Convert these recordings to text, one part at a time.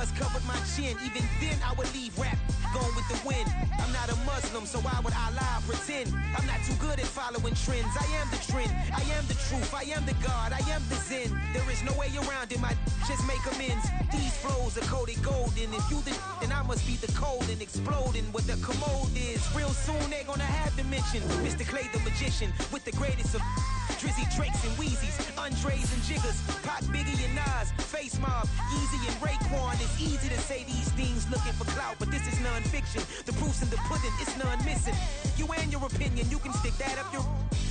scars covered my chin. Even then, I would leave rap going with the wind. I'm not a Muslim, so why would Allah pretend? I'm not too good at following trends. I am the trend. I am the truth. I am the God. I am the Zen. There is no way around it. My just make amends. These flows are coated golden. If you the then I must be the cold and exploding what the commode is. Real soon they're gonna have to mention Mr. Clay the magician with the greatest of Drizzy, Drakes, and Wheezies, Andres and Jiggers, Pac, Biggie, and Nas, Face Mob, Easy, and Raekwon. It's easy to say these things looking for clout, but this is non-fiction. The proof's in the pudding, it's none missing. You and your opinion, you can stick that up your...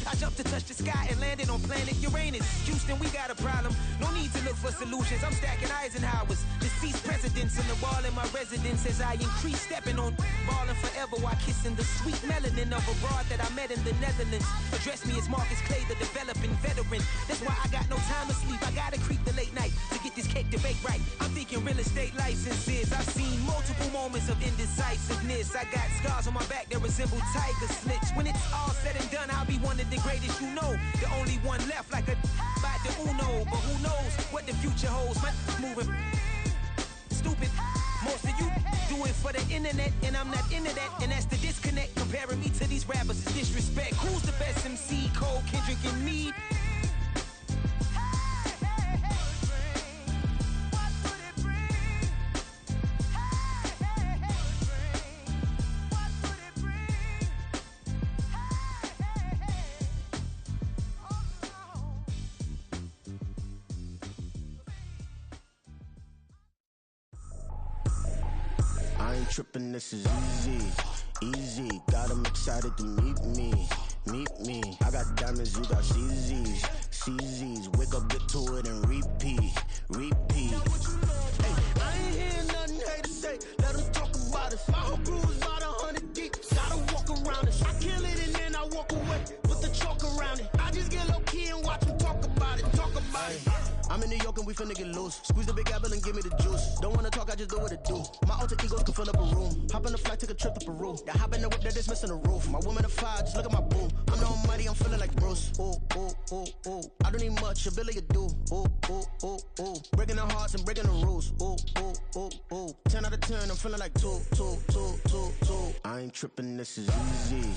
I jumped to touch the sky and landed on planet Uranus. Houston, we got a problem. No need to look for solutions. I'm stacking Eisenhowers. Deceased presidents on the wall in my residence as I increase stepping on ballin' forever while kissing the sweet melanin of a broad that I met in the Netherlands. Address me as Marcus Clay, the developing veteran. That's why I got no time to sleep. I gotta creep the late night to get this cake to bake right. I'm thinking real estate licenses. I've seen multiple moments of indecisiveness. I got scars on my back that resemble tiger slits. When it's all said and done, I'll be one of the greatest you know. The only one left like a by the Uno. But who knows what the future holds. My moving stupid. Most of you do it for the internet, and I'm not into that, and that's the disconnect. Comparing me to these rappers is disrespect. Who's the best MC? Cole, Kendrick, and me? I ain't tripping, this is easy, got them excited to meet me. I got diamonds, you got CZs, wake up, get to it and repeat. Hey, I ain't hearing nothing hate to say, let them talk about us. My whole crew is about 100 deep, gotta walk around us. I kill it and then I walk away with the chalk around it. I just get low key and watch them talk about it. I'm in New York and we finna get loose. Squeeze the big apple and give me the juice. Don't wanna talk, I just do what it do. My alter egos can fill up a room. Hop on a flight, take a trip to Peru. The hop in the whip that is missing the roof. My woman a fire, just look at my boo. I'm no money, I'm feeling like Bruce. Ooh. I don't need much, ability to do. Ooh. Breaking the hearts and breaking the rules. Ooh. 10 out of 10, I'm feeling like two. I ain't tripping, this is easy.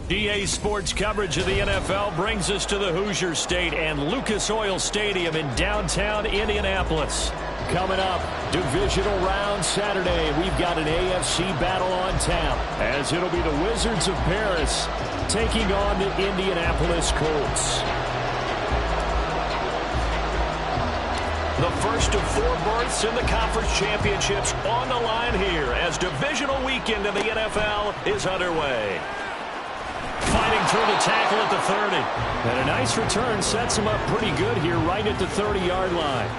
EA Sports coverage of the NFL brings us to the Hoosier State and Lucas Oil Stadium in downtown Indianapolis. Coming up, divisional round Saturday, we've got an AFC battle on tap, as it'll be the Wizards of Paris taking on the Indianapolis Colts. The first of 4 berths in the conference championships on the line here as divisional weekend in the NFL is underway. Fighting through the tackle at the 30. And a nice return sets him up pretty good here right at the 30-yard line.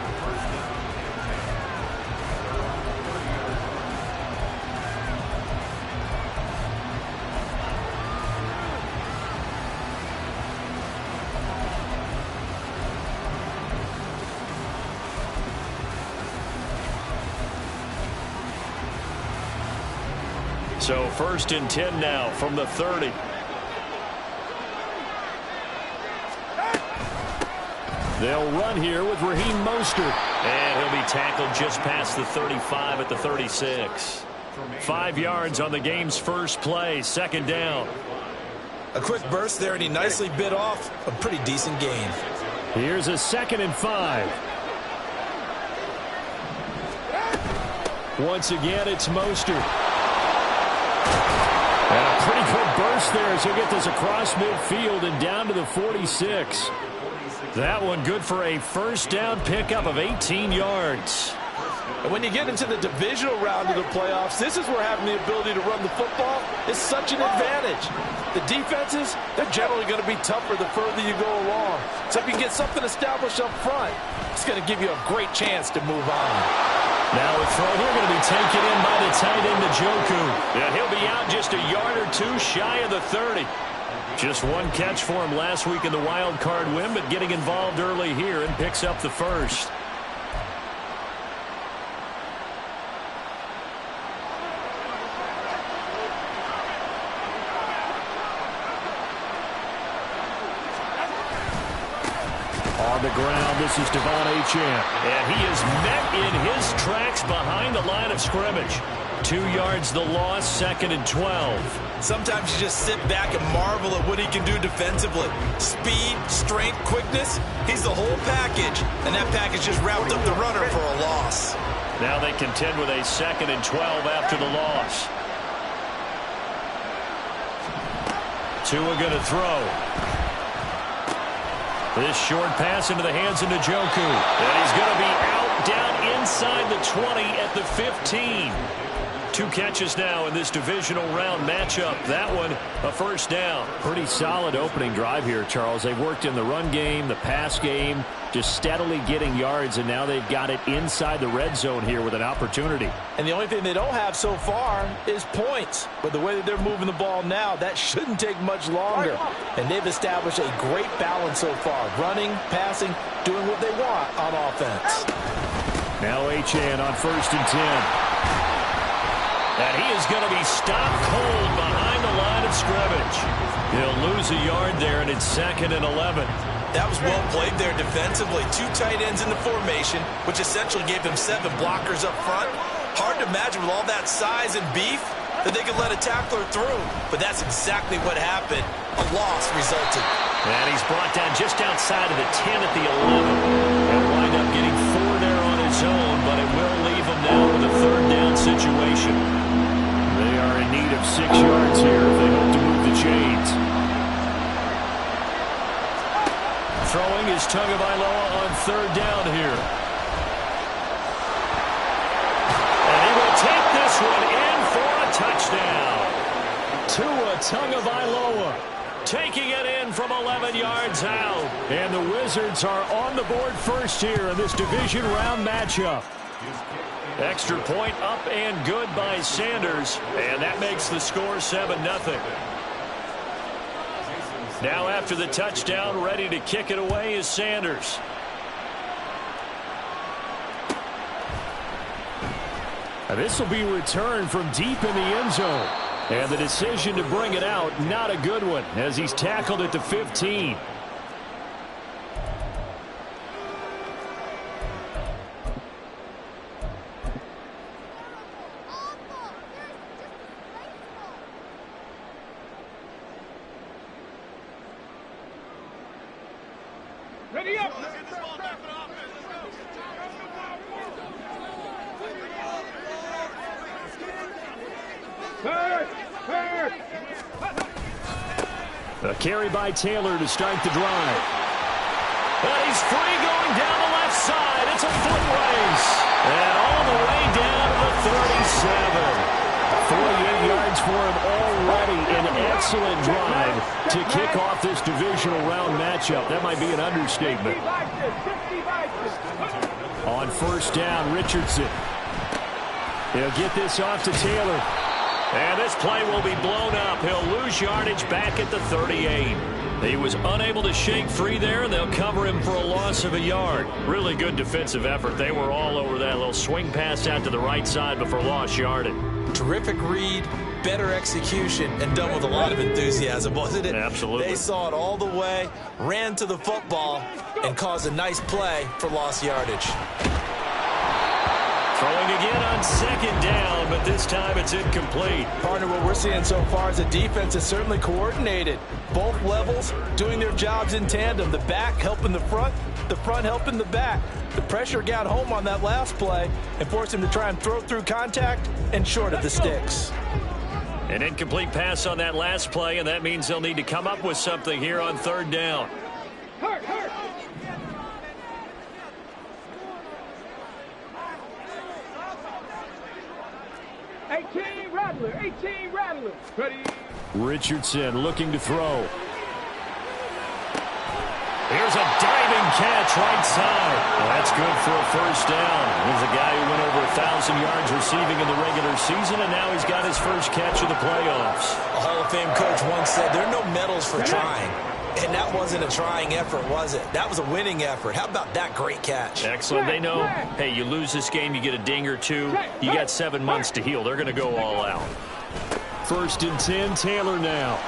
So 1st and 10 now from the 30. They'll run here with Raheem Mostert. And he'll be tackled just past the 35 at the 36. 5 yards on the game's first play, 2nd down. A quick burst there, and he nicely bit off a pretty decent gain. Here's a 2nd and 5. Once again, it's Mostert. And a pretty good burst there as he'll get this across midfield and down to the 46. That one good for a first down pickup of 18 yards. And when you get into the divisional round of the playoffs, this is where having the ability to run the football is such an advantage. The defenses, they're generally going to be tougher the further you go along. So if you can get something established up front, it's going to give you a great chance to move on. Now a throw here going to be taken in by the tight end, Njoku. And he'll be out just a yard or two shy of the 30. Just one catch for him last week in the wild card win, but getting involved early here and picks up the first. On the ground, this is Devon Achane. And he is met in his tracks behind the line of scrimmage. 2 yards the loss, 2nd and 12. Sometimes you just sit back and marvel at what he can do defensively. Speed, strength, quickness, he's the whole package. And that package just wrapped up the runner for a loss. Now they contend with a 2nd and 12 after the loss. Tua going to throw. This short pass into the hands of Njoku. And he's going to be out down inside the 20 at the 15. 2 catches now in this divisional round matchup. That one, a first down. Pretty solid opening drive here, Charles. They worked in the run game, the pass game, just steadily getting yards, and now they've got it inside the red zone here with an opportunity. And the only thing they don't have so far is points. But the way that they're moving the ball now, that shouldn't take much longer. And they've established a great balance so far. Running, passing, doing what they want on offense. Now Achane on 1st and 10. And he is going to be stopped cold behind the line of scrimmage. He'll lose a yard there, and it's 2nd and 11. That was well played there defensively. 2 tight ends in the formation, which essentially gave them 7 blockers up front. Hard to imagine with all that size and beef that they could let a tackler through. But that's exactly what happened. A loss resulted. And he's brought down just outside of the 10 at the 11. And wind up getting 4 there on his own, but it will leave him now with a 3rd down situation. They are in need of 6 yards here if they hope to move the chains. Throwing is Tagovailoa on 3rd down here. And he will take this one in for a touchdown. Tua Tagovailoa taking it in from 11 yards out. And the Wizards are on the board first here in this division round matchup. Extra point up and good by Sanders. And that makes the score 7-0. Now after the touchdown, ready to kick it away is Sanders. Now this will be returned from deep in the end zone. And the decision to bring it out, not a good one, as he's tackled at the 15. Ready up. A carry by Taylor to start the drive. And he's free going down the left side. It's a foot race. And all the way down to the 37. 48 yards for him already. An excellent drive to kick off this divisional round matchup. That might be an understatement. On 1st down, Richardson. He'll get this off to Taylor. And this play will be blown up. He'll lose yardage back at the 38. He was unable to shake free there, and they'll cover him for a loss of a yard. Really good defensive effort. They were all over that little swing pass out to the right side before lost yardage. Terrific read, better execution, and done with a lot of enthusiasm, wasn't it? Absolutely. They saw it all the way, ran to the football, and caused a nice play for lost yardage. Throwing again on 2nd down, but this time it's incomplete. Partner, what we're seeing so far is the defense is certainly coordinated. Both levels doing their jobs in tandem. The back helping the front helping the back. The pressure got home on that last play and forced him to try and throw through contact and short of the sticks. An incomplete pass on that last play, and that means they'll need to come up with something here on 3rd down. Hurt. 18 Rattler. Ready. Richardson looking to throw. Here's a diving catch right side. Well, that's good for a 1st down. He's a guy who went over 1,000 yards receiving in the regular season, and now he's got his first catch of the playoffs. A Hall of Fame coach once said, there are no medals for trying. And that wasn't a trying effort, was it? That was a winning effort. How about that great catch? Excellent. They know, hey, you lose this game, you get a ding or two. You got 7 months to heal. They're going to go all out. 1st and 10, Taylor now.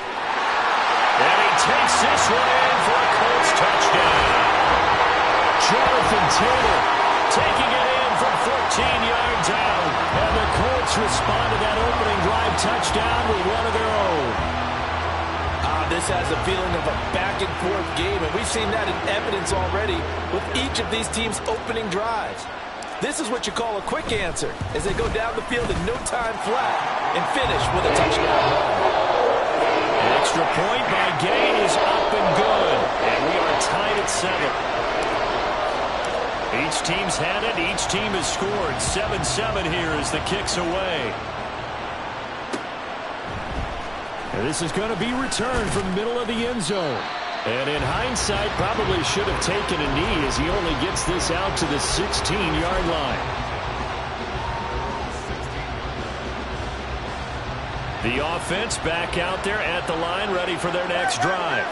And he takes this one in for a Colts touchdown. Jonathan Taylor taking it in from 14 yards out. And the Colts respond to that opening drive touchdown with one of their own. This has a feeling of a back-and-forth game, and we've seen that in evidence already with each of these teams' opening drives. This is what you call a quick answer as they go down the field in no time flat and finish with a touchdown run. An extra point by Gay is up and good, and we are tied at 7. Each team's had it. Each team has scored. 7-7 here as the kick's away. And this is going to be returned from the middle of the end zone. And in hindsight, probably should have taken a knee as he only gets this out to the 16-yard line. The offense back out there at the line, ready for their next drive.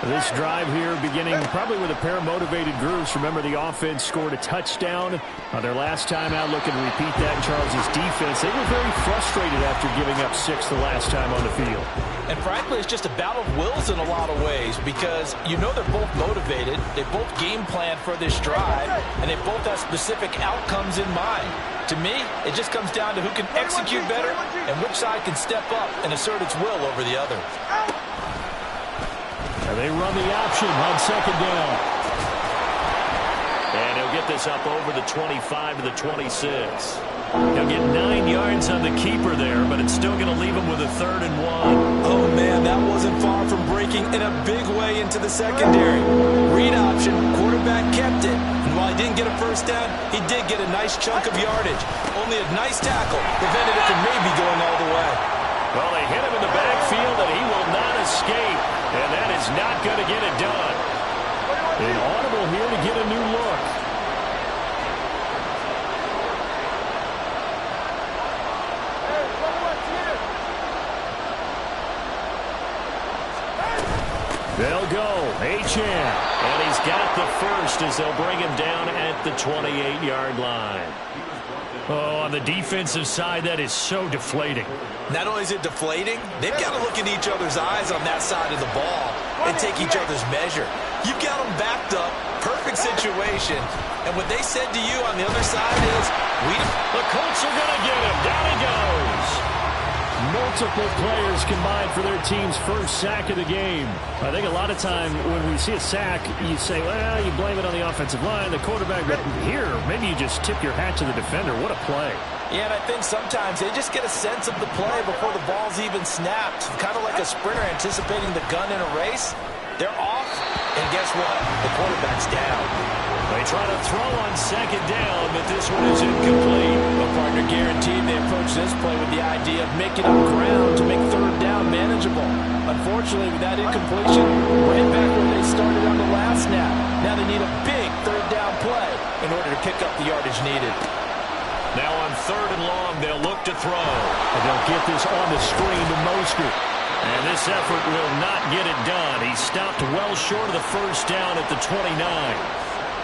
This drive here beginning probably with a pair of motivated groups. Remember, the offense scored a touchdown on their last time out. Looking to repeat that in Charles' defense. They were very frustrated after giving up 6 the last time on the field. And frankly, it's just a battle of wills in a lot of ways because you know they're both motivated. They both game plan for this drive, and they both have specific outcomes in mind. To me, it just comes down to who can execute better and which side can step up and assert its will over the other. And they run the option on second down. And he'll get this up over the 25 to the 26. He'll get 9 yards on the keeper there, but it's still going to leave him with a 3rd and 1. Oh, man, that wasn't far from breaking in a big way into the secondary. Read option, quarterback kept it. And while he didn't get a first down, he did get a nice chunk of yardage. Only a nice tackle prevented it from maybe going all the way. Well, they hit him in the backfield, and he will not escape. And that is not going to get it done. An audible here to get a new look. They'll go. Achane. And he's got the first as they'll bring him down at the 28-yard line. Oh, on the defensive side, that is so deflating. Not only is it deflating, they've got to look in each other's eyes on that side of the ball and take each other's measure. You've got them backed up, perfect situation, and what they said to you on the other side is, the Colts are going to get him. Down he goes. Multiple players combined for their team's first sack of the game. I think a lot of time when we see a sack, you say, well, you blame it on the offensive line, the quarterback. But here, maybe you just tip your hat to the defender. What a play. Yeah, and I think sometimes they just get a sense of the play before the ball's even snapped. Kind of like a sprinter anticipating the gun in a race. They're off, and guess what? The quarterback's down. They try to throw on second down, but this one is incomplete. A partner guaranteed they approach this play with the idea of making up ground to make third down manageable. Unfortunately, with that incompletion, right back where they started on the last snap. Now they need a big third down play in order to pick up the yardage needed. Now on 3rd and long, they'll look to throw. And they'll get this on the screen to Mosher. And this effort will not get it done. He stopped well short of the first down at the 29.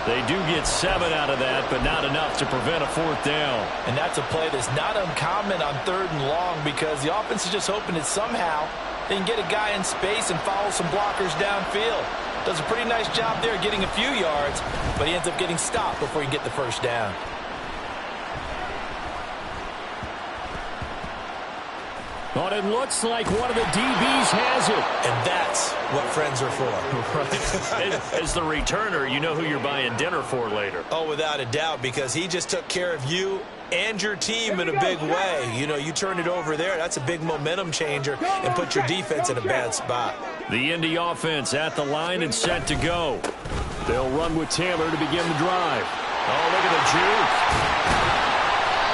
They do get 7 out of that, but not enough to prevent a 4th down. And that's a play that's not uncommon on 3rd and long because the offense is just hoping that somehow they can get a guy in space and follow some blockers downfield. Does a pretty nice job there getting a few yards, but he ends up getting stopped before he can get the first down. But it looks like one of the DBs has it. And that's what friends are for. Right. As the returner, you know who you're buying dinner for later. Oh, without a doubt, because he just took care of you and your team in a big way. You know, you turn it over there, that's a big momentum changer and put your defense in a bad spot. The Indy offense at the line and set to go. They'll run with Taylor to begin the drive. Oh, look at the juke.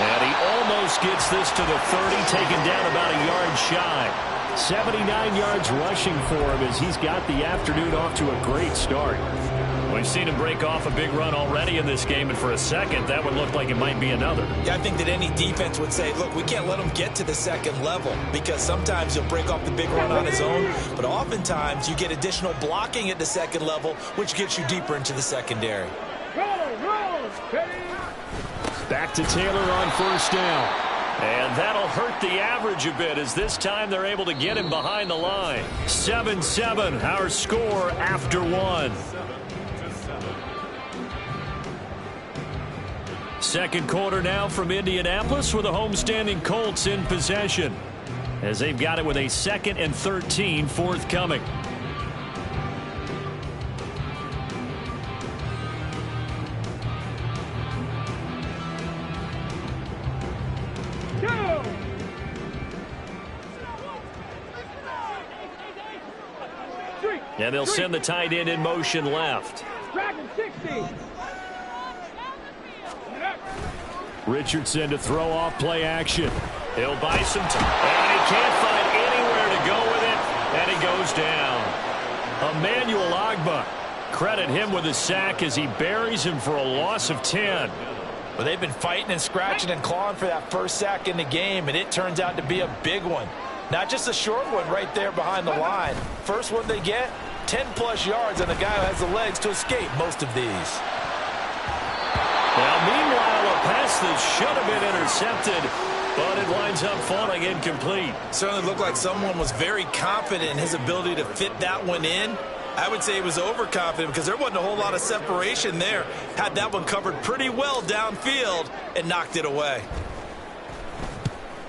And he almost gets this to the 30, taken down about a yard shy. 79 yards rushing for him as he's got the afternoon off to a great start. We've seen him break off a big run already in this game, and for a second, that would look like it might be another. Yeah, I think that any defense would say, look, we can't let him get to the second level because sometimes he'll break off the big run on his own, but oftentimes you get additional blocking at the second level, which gets you deeper into the secondary. Roll, steady. Back to Taylor on first down. And that'll hurt the average a bit as this time they're able to get him behind the line. 7-7, our score after one. Second quarter now from Indianapolis with the homestanding Colts in possession, as they've got it with a 2nd and 13 forthcoming. And they'll send the tight end in motion left. Richardson to throw off play action. He'll buy some time. And he can't find anywhere to go with it. And he goes down. Emmanuel Ogbah. Credit him with a sack as he buries him for a loss of 10. Well, they've been fighting and scratching and clawing for that first sack in the game, and it turns out to be a big one. Not just a short one right there behind the line. First one they get, 10-plus yards, and the guy who has the legs to escape most of these. Now, meanwhile, a pass that should have been intercepted, but it winds up falling incomplete. Certainly looked like someone was very confident in his ability to fit that one in. I would say he was overconfident because there wasn't a whole lot of separation there. Had that one covered pretty well downfield and knocked it away.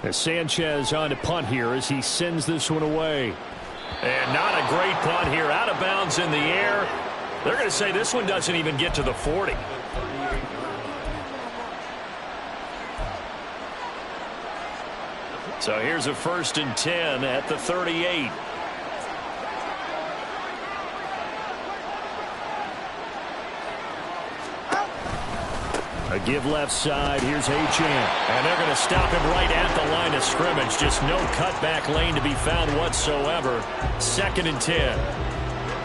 As Sanchez on to punt here as he sends this one away. And not a great punt here. Out of bounds in the air. They're going to say this one doesn't even get to the 40. So here's a 1st and 10 at the 38. A give left side. Here's Achane. And they're going to stop him right at the line of scrimmage. Just no cutback lane to be found whatsoever. 2nd and 10.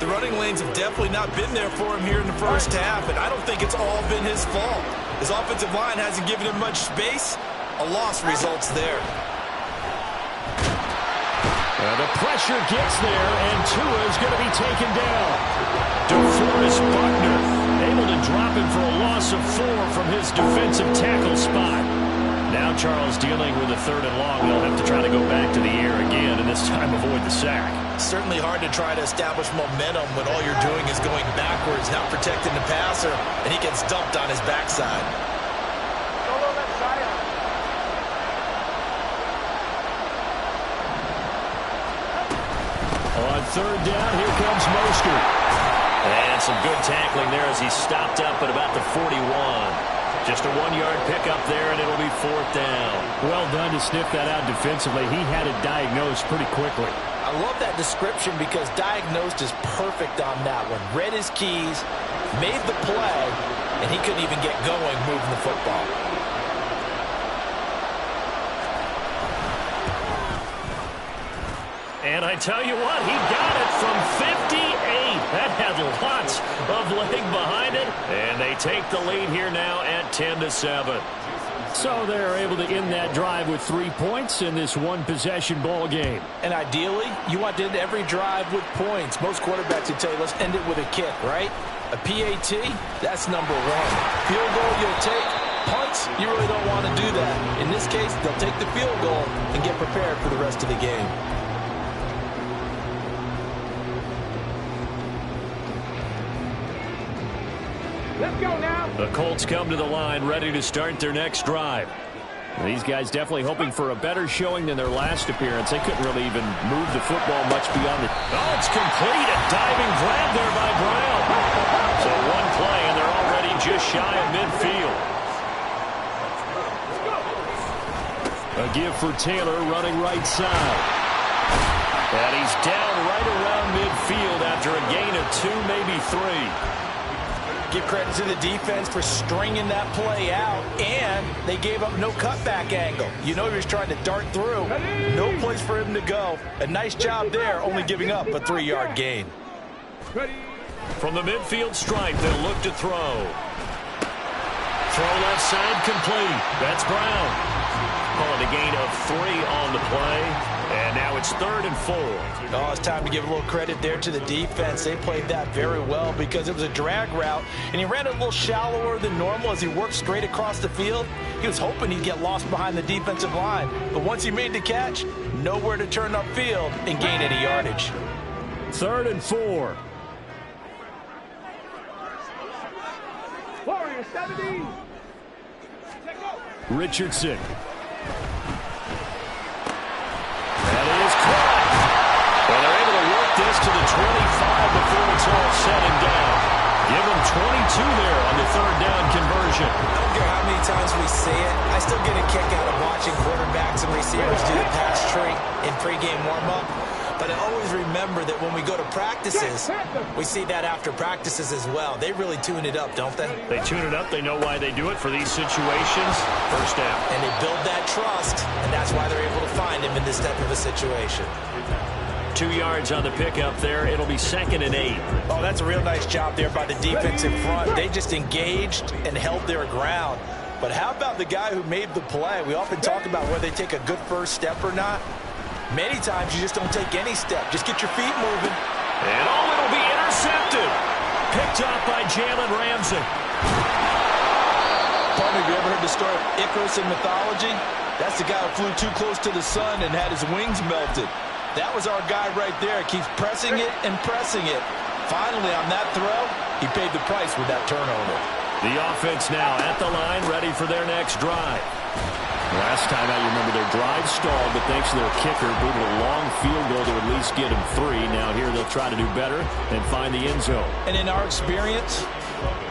The running lanes have definitely not been there for him here in the first half, and I don't think it's all been his fault. His offensive line hasn't given him much space. A loss results there. The pressure gets there, and Tua is going to be taken down. DeForest Buckner able to drop him for a loss of 4 from his defensive tackle spot. Now Charles dealing with a 3rd and long. They'll have to try to go back to the air again, and this time avoid the sack. Certainly hard to try to establish momentum when all you're doing is going backwards, not protecting the passer, and he gets dumped on his backside. On 3rd down, here comes Mostert. And some good tackling there as he stopped up at about the 41. Just a 1-yard pickup there, and it'll be 4th down. Well done to sniff that out defensively. He had it diagnosed pretty quickly. I love that description because diagnosed is perfect on that one. Read his keys, made the play, and he couldn't even get going moving the football. And I tell you what, he got it from 58. That had lots of leg behind it. And they take the lead here now at 10-7. So they're able to end that drive with 3 points in this one-possession ball game. And ideally, you want to end every drive with points. Most quarterbacks would tell you, let's end it with a kick, right? A PAT, that's number 1. Field goal you'll take. Punts, you really don't want to do that. In this case, they'll take the field goal and get prepared for the rest of the game. Let's go now. The Colts come to the line ready to start their next drive. These guys definitely hoping for a better showing than their last appearance. They couldn't really even move the football much beyond the... Oh, it's complete. A diving grab there by Brown. So one play, and they're already just shy of midfield. A give for Taylor running right side. And he's down right around midfield after a gain of 2, maybe 3. Give credit to the defense for stringing that play out, and they gave up no cutback angle. You know he was trying to dart through. No place for him to go. A nice job there, only giving up a 3-yard gain. From the midfield stripe, they'll look to throw. Throw left side complete. That's Brown. Calling a gain of 3 on the play. And now it's 3rd and 4. Oh, it's time to give a little credit there to the defense. They played that very well because it was a drag route, and he ran it a little shallower than normal as he worked straight across the field. He was hoping he'd get lost behind the defensive line, but once he made the catch, nowhere to turn upfield and gain any yardage. 3rd and 4. Warrior 70. Richardson. That is caught. Well, they're able to work this to the 25 before it's all said and done. Give them 22 there on the third down conversion. I don't care how many times we see it. I still get a kick out of watching quarterbacks and receivers do the pass tree in pregame warm-up. But I always remember that when we go to practices, we see that after practices as well. They really tune it up, don't they? They tune it up. They know why they do it for these situations. First down. And they build that trust, and that's why they're able to find him in this type of a situation. 2 yards on the pickup there. It'll be 2nd and 8. Oh, that's a real nice job there by the defense in front. They just engaged and held their ground. But how about the guy who made the play? We often talk about whether they take a good first step or not. Many times you just don't take any step. Just get your feet moving. And it'll be intercepted. Picked off by Jalen Ramsey. Partner, have you ever heard the story of Icarus in mythology? That's the guy who flew too close to the sun and had his wings melted. That was our guy right there. Keeps pressing it and pressing it. Finally, on that throw, he paid the price with that turnover. The offense now at the line, ready for their next drive. Last time out, you remember their drive stalled, but thanks to their kicker, booted a long field goal to at least get them 3. Now here they'll try to do better and find the end zone. And in our experience,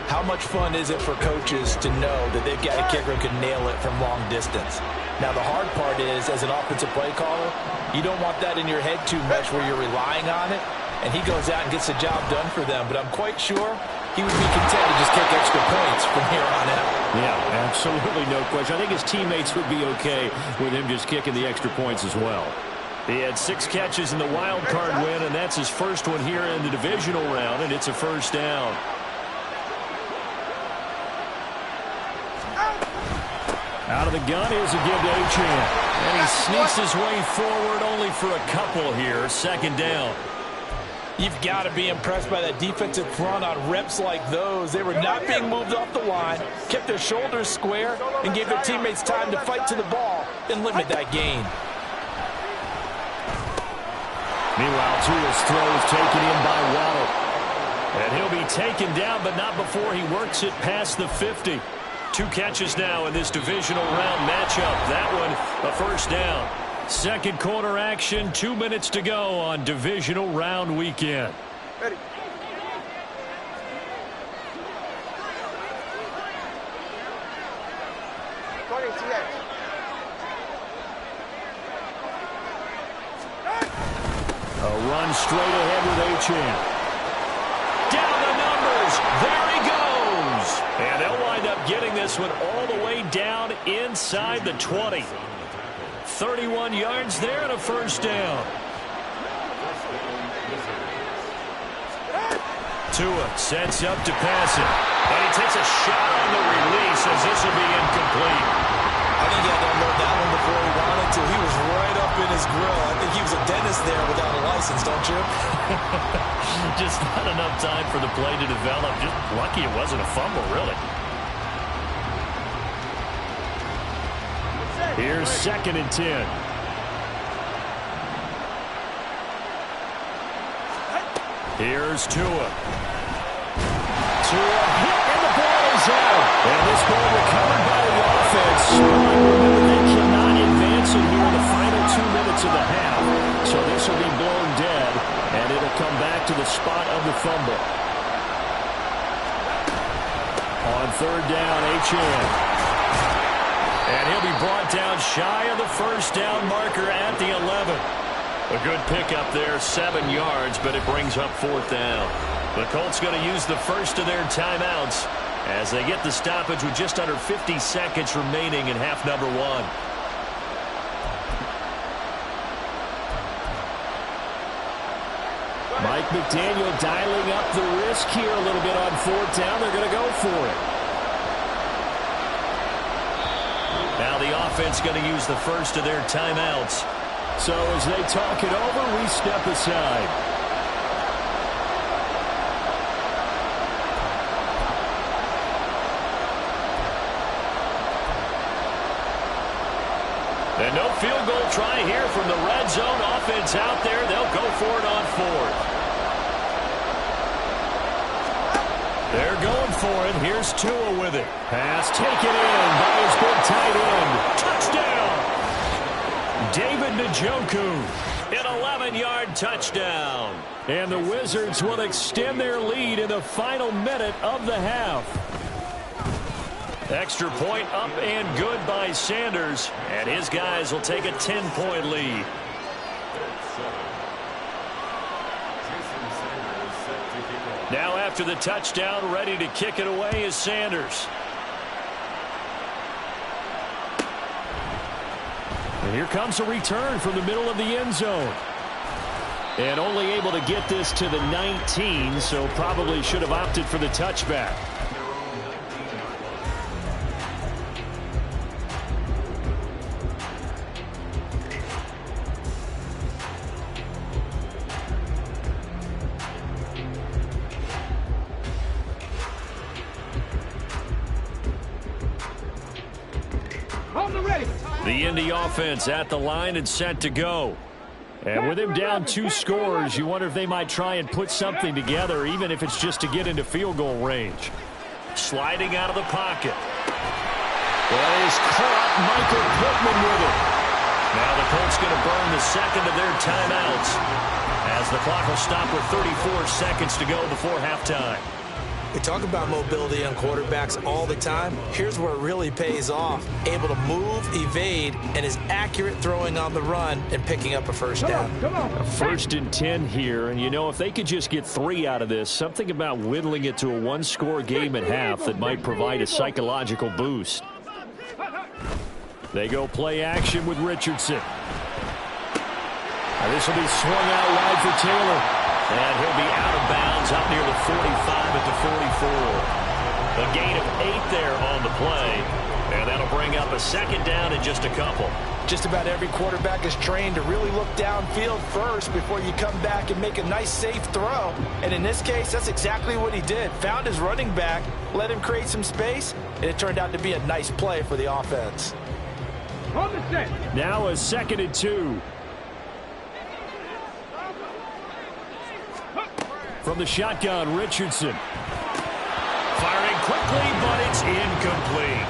how much fun is it for coaches to know that they've got a kicker who can nail it from long distance? Now, the hard part is, as an offensive play caller, you don't want that in your head too much where you're relying on it, and he goes out and gets the job done for them. But I'm quite sure he would be content to just kick extra points from here on out. Yeah, absolutely no question. I think his teammates would be okay with him just kicking the extra points as well. He had 6 catches in the wild card win, and that's his first one here in the divisional round, and it's a first down. Out of the gun, here's a give to Achane. And he sneaks his way forward only for a couple here. 2nd down. You've got to be impressed by that defensive front on reps like those. They were not being moved off the line, kept their shoulders square, and gave their teammates time to fight to the ball and limit that gain. Meanwhile, Tua's throw is taken in by Waddle. And he'll be taken down, but not before he works it past the 50. 2 catches now in this divisional round matchup. That one, a first down. Second quarter action, 2 minutes to go on divisional round weekend. Ready. A run straight ahead with Achane. Down the numbers. There he goes. And they'll wind up getting this one all the way down inside the 20. 31 yards there and a first down. Tua sets up to pass it. And he takes a shot on the release as this will be incomplete. I think he had to unload that one before he wanted to. He was right up in his grill. I think he was a dentist there without a license, don't you? Just not enough time for the play to develop. Just lucky it wasn't a fumble, really. Here's 2nd and 10. Here's Tua. Tua hit, and the ball is out. And this ball recovered by the offense. Remember, they cannot advance it here in the final 2 minutes of the half. So this will be blown dead, and it'll come back to the spot of the fumble. On 3rd down, Achane. And he'll be brought down shy of the first down marker at the 11. A good pickup there, 7 yards, but it brings up 4th down. The Colts going to use the first of their timeouts as they get the stoppage with just under 50 seconds remaining in half number 1. Mike McDaniel dialing up the risk here a little bit on 4th down. They're going to go for it. Now the offense going to use the first of their timeouts. So as they talk it over, we step aside. And no field goal try here from the red zone. Offense out there. They'll go for it on 4th. They're going for it. Here's Tua with it. Pass taken in by his big tight end. Njoku. An 11-yard touchdown. And the Wizards will extend their lead in the final minute of the half. Extra point up and good by Sanders. And his guys will take a 10-point lead. Now after the touchdown, ready to kick it away is Sanders. And here comes a return from the middle of the end zone. And only able to get this to the 19, so probably should have opted for the touchback. The Indy offense at the line and set to go. And with him down 2 scores, you wonder if they might try and put something together, even if it's just to get into field goal range. Sliding out of the pocket. Well, he's caught Michael Pittman with it. Now the Colts going to burn the second of their timeouts as the clock will stop with 34 seconds to go before halftime. We talk about mobility on quarterbacks all the time. Here's where it really pays off. Able to move, evade, and is accurate throwing on the run and picking up a first down. Come on. A 1st and 10 here, and you know, if they could just get 3 out of this, something about whittling it to a 1-score game at half that might provide a psychological boost. They go play action with Richardson. Now this will be swung out wide for Taylor. And he'll be out of bounds up near the 45 at the 44. A gain of 8 there on the play. And that'll bring up a second down in just a couple. Just about every quarterback is trained to really look downfield first before you come back and make a nice, safe throw. And in this case, that's exactly what he did. Found his running back, let him create some space, and it turned out to be a nice play for the offense. Now a 2nd and 2. From the shotgun, Richardson. Firing quickly, but it's incomplete.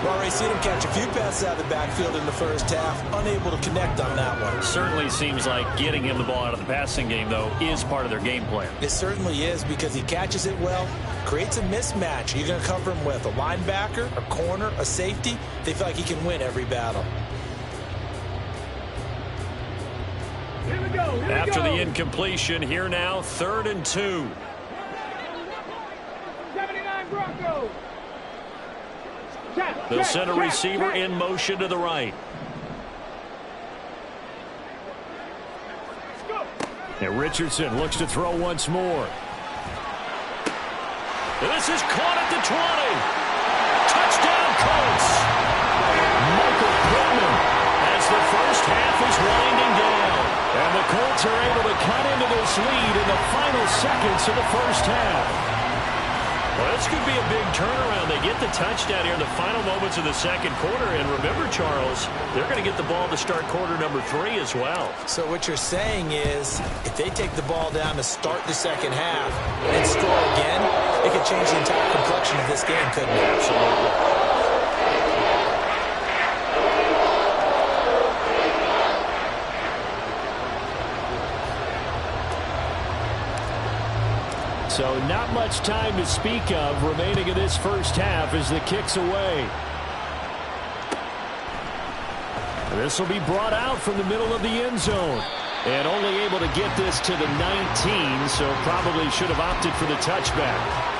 Well, already seen him catch a few passes out of the backfield in the first half. Unable to connect on that one. Certainly seems like getting him the ball out of the passing game, though, is part of their game plan. It certainly is because he catches it well, creates a mismatch. You're going to cover him with a linebacker, a corner, a safety. They feel like he can win every battle. After the incompletion, here now, 3rd and 2. 79 Broncos. They'll send a receiver in motion to the right. And Richardson looks to throw once more. This is caught at the 20. Touchdown, Colts. Michael Pittman as the first half is winding down. And the Colts are able to cut into this lead in the final seconds of the first half. Well, this could be a big turnaround. They get the touchdown here in the final moments of the second quarter. And remember, Charles, they're going to get the ball to start quarter number 3 as well. So what you're saying is if they take the ball down to start the second half and score again, it could change the entire complexion of this game, couldn't it? Absolutely. So not much time to speak of remaining in this first half as the kick's away. This will be brought out from the middle of the end zone. And only able to get this to the 19, so probably should have opted for the touchback.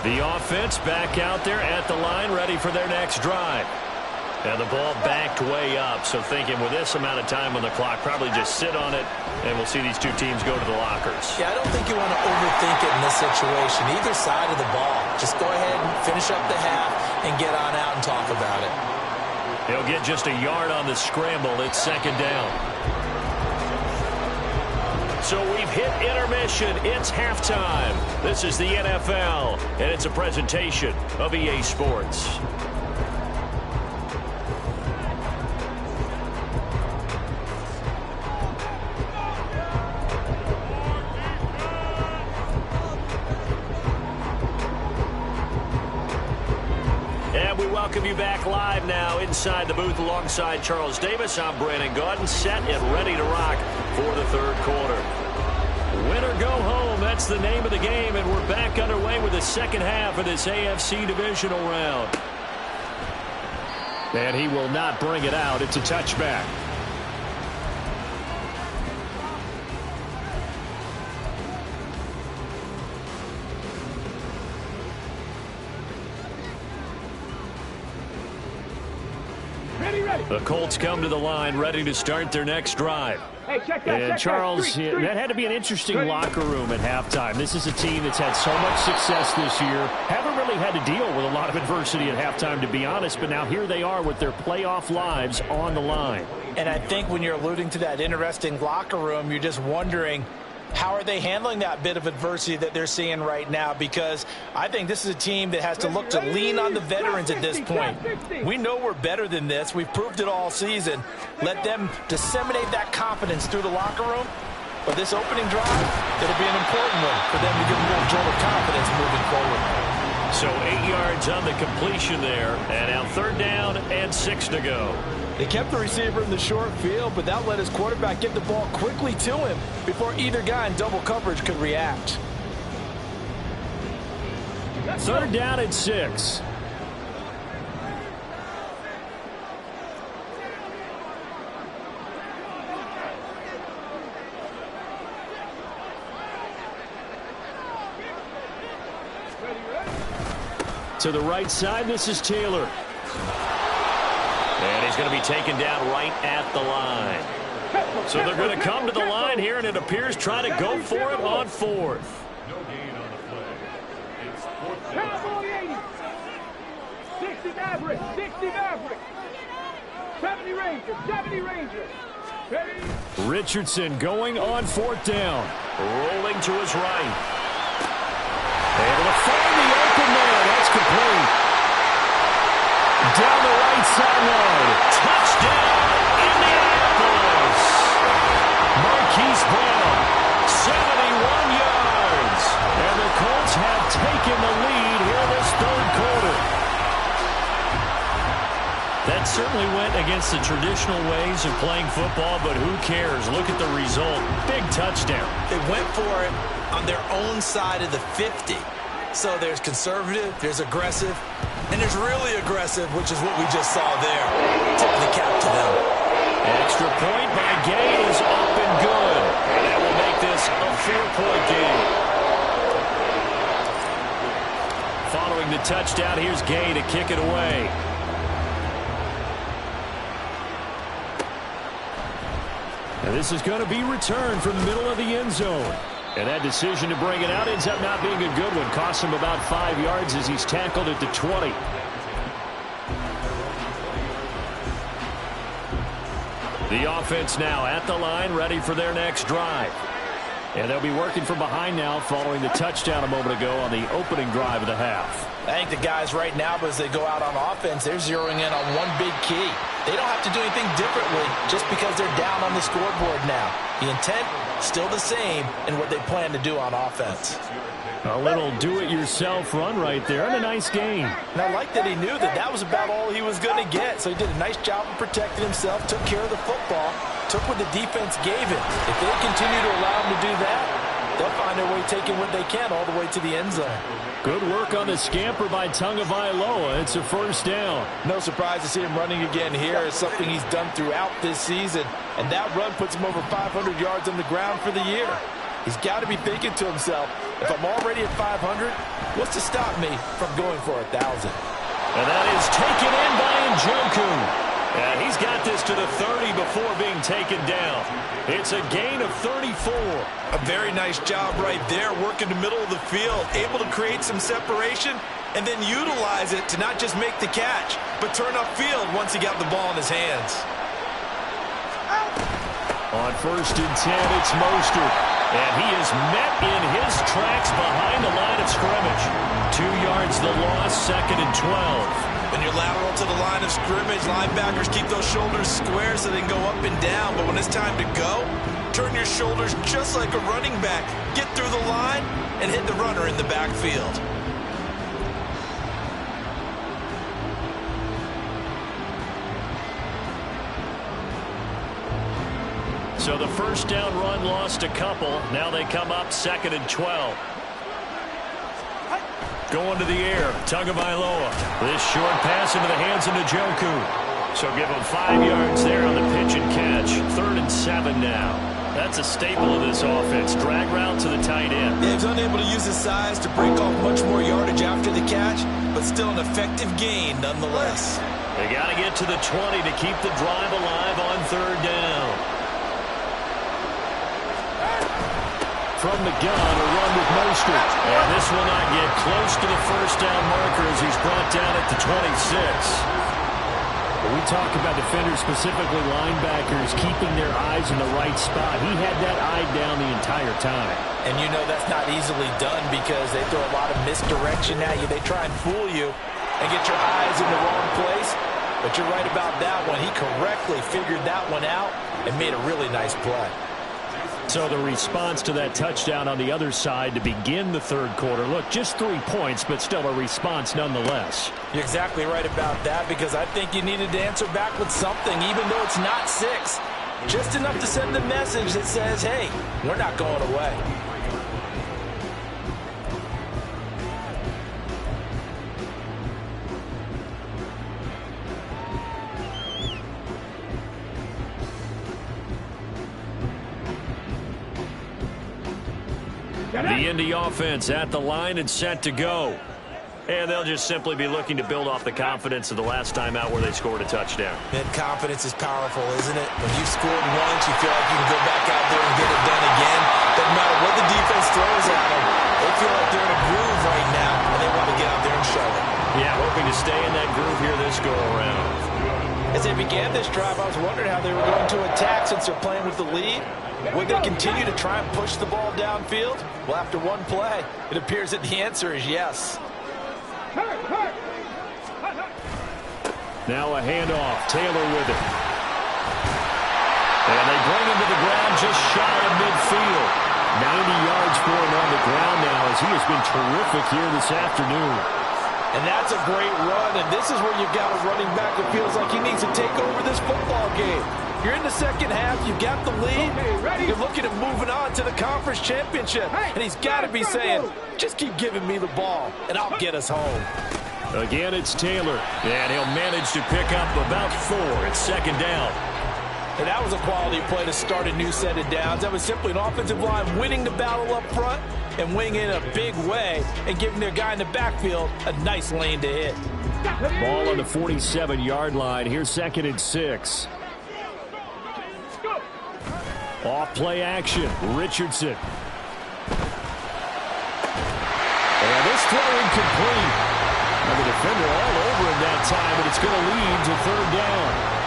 The offense back out there at the line, ready for their next drive. And the ball backed way up, so thinking with this amount of time on the clock, probably just sit on it, and we'll see these two teams go to the lockers. Yeah, I don't think you want to overthink it in this situation. Either side of the ball. Just go ahead and finish up the half and get on out and talk about it. He'll get just a yard on the scramble. It's 2nd down. So we've hit intermission. It's halftime. This is the NFL, and it's a presentation of EA Sports. welcome you back live now inside the booth alongside Charles Davis. I'm Brandon Gaudin, set and ready to rock for the third quarter. Win or go home, that's the name of the game, and we're back underway with the second half of this AFC divisional round. And he will not bring it out. It's a touchback. The Colts come to the line, ready to start their next drive. Hey, check that, and Charles, that had to be an interesting locker room at halftime. This is a team that's had so much success this year. Haven't really had to deal with a lot of adversity at halftime, to be honest, but now here they are with their playoff lives on the line. And I think when you're alluding to that interesting locker room, you're just wondering, how are they handling that bit of adversity that they're seeing right now? Because I think this is a team that has to look to lean on the veterans at this point. We know we're better than this. We've proved it all season. Let them disseminate that confidence through the locker room. But this opening drive, it'll be an important one for them to give a little jolt of confidence moving forward. So 8 yards on the completion there. And now 3rd down and 6 to go. They kept the receiver in the short field, but that let his quarterback get the ball quickly to him before either guy in double coverage could react. 3rd down and 6. To the right side, this is Taylor. And he's going to be taken down right at the line. So they're going to come to the line here, and it appears trying to go for it on 4th. No gain on the play. It's 4th down. Cowboy 80. 60 Maverick. 60 Maverick. 70 Rangers. 70 Rangers. Ready? Richardson going on 4th down. Rolling to his right. Able to find the open man. That's complete. Down the right sideline. Touchdown, Indianapolis. Marquise Brown, 71 yards. And the Colts have taken the lead here this 3rd quarter. That certainly went against the traditional ways of playing football, but who cares? Look at the result. Big touchdown. They went for it on their own side of the 50. So there's conservative, there's aggressive, and there's really aggressive, which is what we just saw there. Tip of the cap to them. Extra point by Gay is up and good. And that will make this a 4-point game. Following the touchdown, here's Gay to kick it away. And this is going to be returned from the middle of the end zone. And that decision to bring it out ends up not being a good one. Cost him about 5 yards as he's tackled at the 20. The offense now at the line, ready for their next drive. And they'll be working from behind now following the touchdown a moment ago on the opening drive of the half. I think the guys right now, as they go out on offense, they're zeroing in on one big key. They don't have to do anything differently just because they're down on the scoreboard now. The intent, still the same in what they plan to do on offense. A little do-it-yourself run right there, and a nice gain. And I like that he knew that that was about all he was going to get. So he did a nice job of protecting himself, took care of the football, took what the defense gave him. If they continue to allow him to do that, they'll find their way taking what they can all the way to the end zone. Good work on the scamper by Tagovailoa. It's a 1st down. No surprise to see him running again here. It's something he's done throughout this season. And that run puts him over 500 yards on the ground for the year. He's got to be thinking to himself, if I'm already at 500, what's to stop me from going for 1,000? And that is taken in by Njoku. And he's got this to the 30 before being taken down. It's a gain of 34. A very nice job right there, working the middle of the field, able to create some separation and then utilize it to not just make the catch, but turn upfield once he got the ball in his hands. On 1st and 10, it's Mostert. And he is met in his tracks behind the line of scrimmage. 2 yards the loss, 2nd and 12. When you're lateral to the line of scrimmage, linebackers keep those shoulders square so they can go up and down. But when it's time to go, turn your shoulders just like a running back. Get through the line and hit the runner in the backfield. So the first down run lost a couple. Now they come up 2nd and 12. Going to the air, Tagovailoa. This short pass into the hands of Njoku. So give him 5 yards there on the pitch and catch. 3rd and 7 now. That's a staple of this offense. Drag route to the tight end. Yeah, he's unable to use his size to break off much more yardage after the catch, but still an effective gain nonetheless. They got to get to the 20 to keep the drive alive on 3rd down. From the gun, a run with Mostert. And this will not get close to the first down marker as he's brought down at the 26. When we talk about defenders, specifically linebackers, keeping their eyes in the right spot. He had that eye down the entire time. And you know that's not easily done because they throw a lot of misdirection at you. They try and fool you and get your eyes in the wrong place. But you're right about that one. He correctly figured that one out and made a really nice play. So the response to that touchdown on the other side to begin the 3rd quarter. Look, just 3 points, but still a response nonetheless. You're exactly right about that because I think you needed to answer back with something, even though it's not 6. Just enough to send the message that says, hey, we're not going away. The Indy offense at the line and set to go. And they'll just simply be looking to build off the confidence of the last time out where they scored a touchdown. And confidence is powerful, isn't it? When you've scored once, you feel like you can go back out there and get it done again. Doesn't matter what the defense throws at them. They feel like they're in a groove right now, and they want to get out there and show it. Yeah, hoping to stay in that groove here this go-around. As they began this drive, I was wondering how they were going to attack since they're playing with the lead. Would they continue to try and push the ball downfield? Well, after one play, it appears that the answer is yes. Now a handoff. Taylor with it. And they bring him to the ground just shy of midfield. 90 yards for him on the ground now as he has been terrific here this afternoon. And that's a great run, and this is where you've got a running back that feels like he needs to take over this football game. You're in the second half, you got the lead, you're looking at moving on to the conference championship, and he's got to be saying, just keep giving me the ball, and I'll get us home. Again, it's Taylor, and he'll manage to pick up about 4. It's 2nd down. And that was a quality play to start a new set of downs. That was simply an offensive line winning the battle up front and winning in a big way and giving their guy in the backfield a nice lane to hit. Ball on the 47-yard line. Here's 2nd and 6. Off play action. Richardson. And this throw incomplete. And the defender all over him that time, but it's going to lead to 3rd down.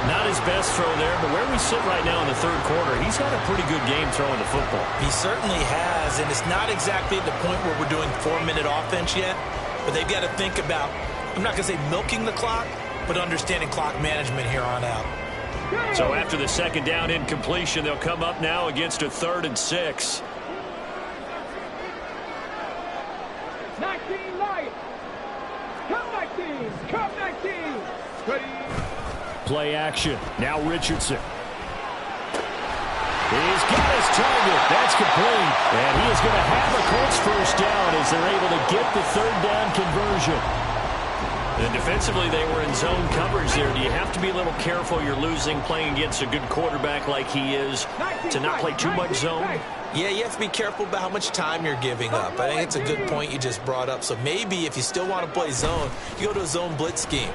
Not his best throw there, but where we sit right now in the 3rd quarter, he's had a pretty good game throwing the football. He certainly has, and it's not exactly at the point where we're doing 4-minute offense yet, but they've got to think about, I'm not going to say milking the clock, but understanding clock management here on out. So after the 2nd down incompletion, they'll come up now against a 3rd and 6. 19 Lions. Come 19. Come 19. Ready. Play action. Now Richardson. He's got his target. That's complete. And he is going to have a Colts first down as they're able to get the 3rd down conversion. And defensively, they were in zone coverage there. Do you have to be a little careful? You're losing playing against a good quarterback like he is to not play too much zone? Yeah, you have to be careful about how much time you're giving up. I think it's a good point you just brought up. So maybe if you still want to play zone, you go to a zone blitz scheme.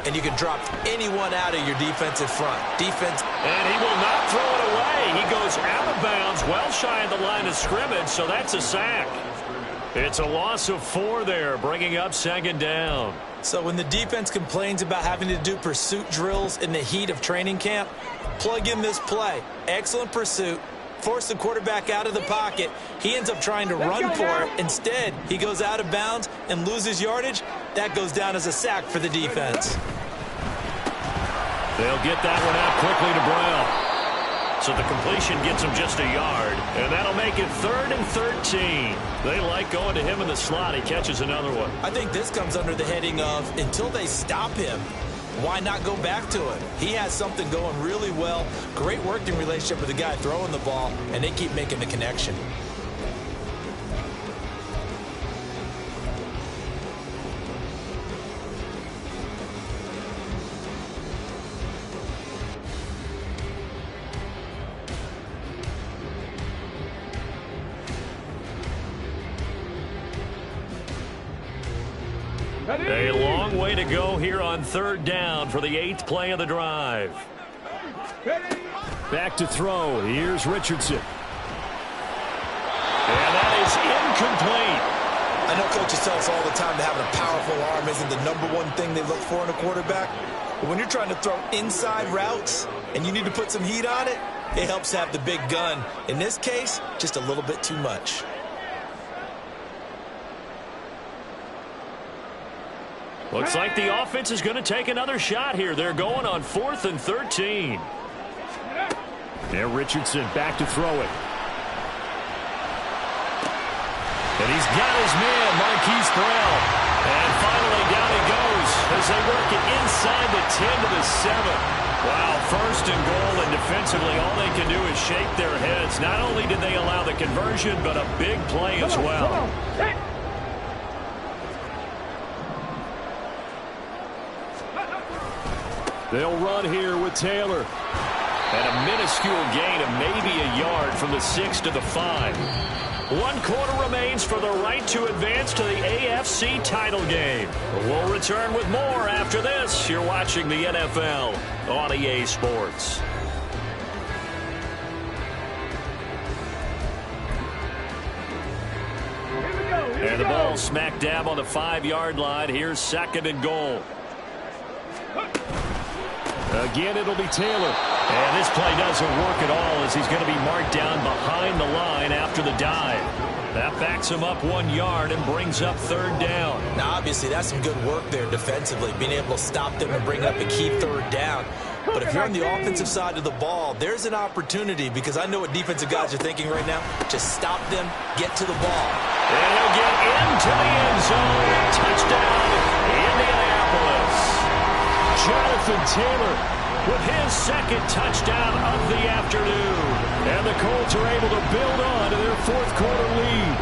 And you can drop anyone out of your defensive front. And he will not throw it away. He goes out of bounds, well shy of the line of scrimmage, so that's a sack. It's a loss of 4 there, bringing up 2nd down. So when the defense complains about having to do pursuit drills in the heat of training camp, plug in this play. Excellent pursuit. Force the quarterback out of the pocket. He ends up trying to run for it. Instead, he goes out of bounds and loses yardage. That goes down as a sack for the defense. They'll get that one out quickly to Brown. So the completion gets him just a yard. And that'll make it 3rd and 13. They like going to him in the slot. He catches another one. I think this comes under the heading of until they stop him, why not go back to it? He has something going really well. Great working relationship with the guy throwing the ball, and they keep making the connection. A long way to go here on third down for the 8th play of the drive. Back to throw. Here's Richardson. And that is incomplete. I know coaches tell us all the time that having a powerful arm isn't the #1 thing they look for in a quarterback. But when you're trying to throw inside routes and you need to put some heat on it, it helps to have the big gun. In this case, just a little bit too much. Looks like the offense is going to take another shot here. They're going on 4th and 13. There, Richardson back to throw it. And he's got his man, Marquise Brown. And finally down he goes as they work it inside the 10 to the 7. Wow, 1st and goal, and defensively all they can do is shake their heads. Not only did they allow the conversion, but a big play as well. They'll run here with Taylor. And a minuscule gain of maybe a yard from the 6 to the 5. 1 quarter remains for the right to advance to the AFC title game. We'll return with more after this. You're watching the NFL on EA Sports. And the ball smack dab on the 5-yard line. Here's 2nd and goal. Again, it'll be Taylor. And this play doesn't work at all as he's going to be marked down behind the line after the dive. That backs him up 1 yard and brings up 3rd down. Now, obviously, that's some good work there defensively, being able to stop them and bring up a key 3rd down. But if you're on the offensive side of the ball, there's an opportunity, because I know what defensive guys are thinking right now. Just stop them, get to the ball. And he'll get into the end zone. Touchdown, Indianapolis. Jonathan Taylor with his 2nd touchdown of the afternoon. And the Colts are able to build on to their 4th quarter lead.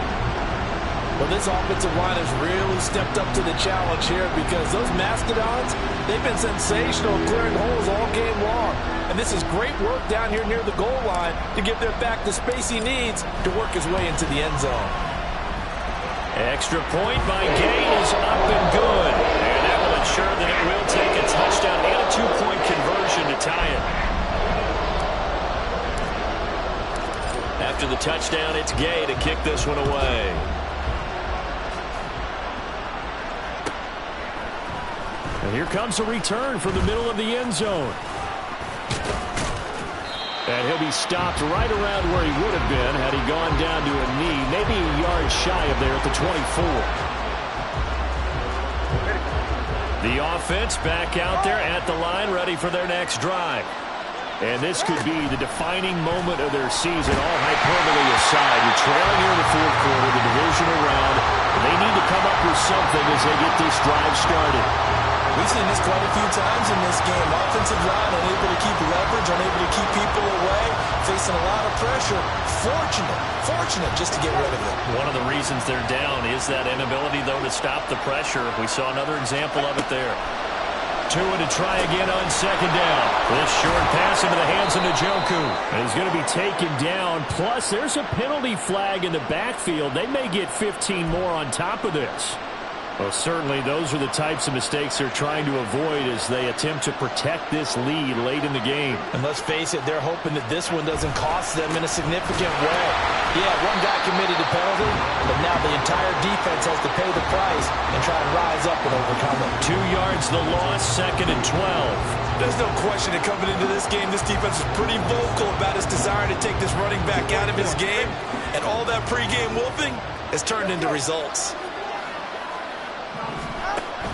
Well, this offensive line has really stepped up to the challenge here, because those Mastodons, they've been sensational clearing holes all game long. And this is great work down here near the goal line to give their back the space he needs to work his way into the end zone. Extra point by Gay is up and good. And that will ensure that it will take a touchdown and a 2-point conversion to tie it. After the touchdown, it's Gay to kick this one away. And here comes a return from the middle of the end zone. And he'll be stopped right around where he would have been had he gone down to a knee, maybe a yard shy of there at the 24. The offense back out there at the line, ready for their next drive. And this could be the defining moment of their season, all hyperbole aside. You're trailing here in the 4th quarter, the divisional round, and they need to come up with something as they get this drive started. We've seen this quite a few times in this game. Offensive line unable to keep leverage, unable to keep people away, facing a lot of pressure. Fortunate just to get rid of it. One of the reasons they're down is that inability, though, to stop the pressure. We saw another example of it there. Tua to try again on 2nd down. This short pass into the hands of Njoku. And he's going to be taken down. Plus, there's a penalty flag in the backfield. They may get 15 more on top of this. Well, certainly those are the types of mistakes they're trying to avoid as they attempt to protect this lead late in the game. And let's face it, they're hoping that this one doesn't cost them in a significant way. Yeah, one guy committed a penalty, but now the entire defense has to pay the price and try to rise up and overcome it. 2 yards the loss, 2nd and 12. There's no question that coming into this game, this defense is pretty vocal about its desire to take this running back out of his game, and all that pregame wolfing has turned into results.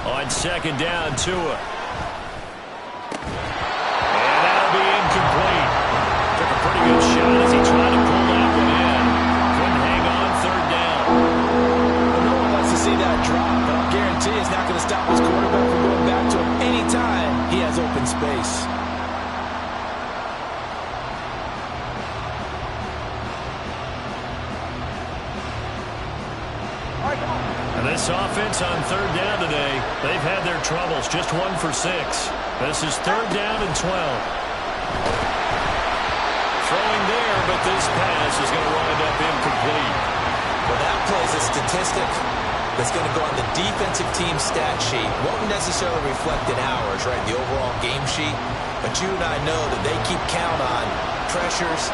On 2nd down, Tua. And that'll be incomplete. Took a pretty good shot as he tried to pull that one in. Couldn't hang on 3rd down. No one wants to see that drop, but I'll guarantee it's not going to stop his quarterback from going back to him anytime he This offense on third down today, they've had their troubles. Just 1 for 6. This is third down and 12. Throwing there, but this pass is going to wind up incomplete. Well, that plays a statistic that's going to go on the defensive team stat sheet. Won't necessarily reflect in ours, right, the overall game sheet. But you and I know that they keep count on pressures,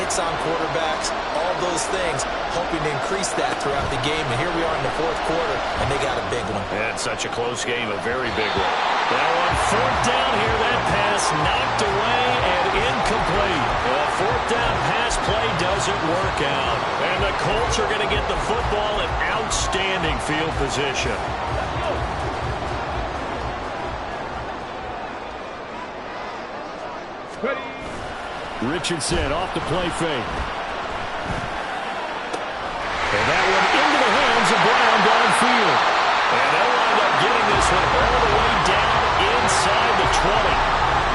hits on quarterbacks, all those things, hoping to increase that throughout the game. And here we are in the fourth quarter, and they got a big one. And such a close game, a very big one. Now on fourth down here, that pass knocked away and incomplete. The fourth down pass play doesn't work out. And the Colts are going to get the football in outstanding field position. Ready. Richardson off the play fake. And that one into the hands of Brown downfield. And they'll wind up getting this one all the way down inside the 20.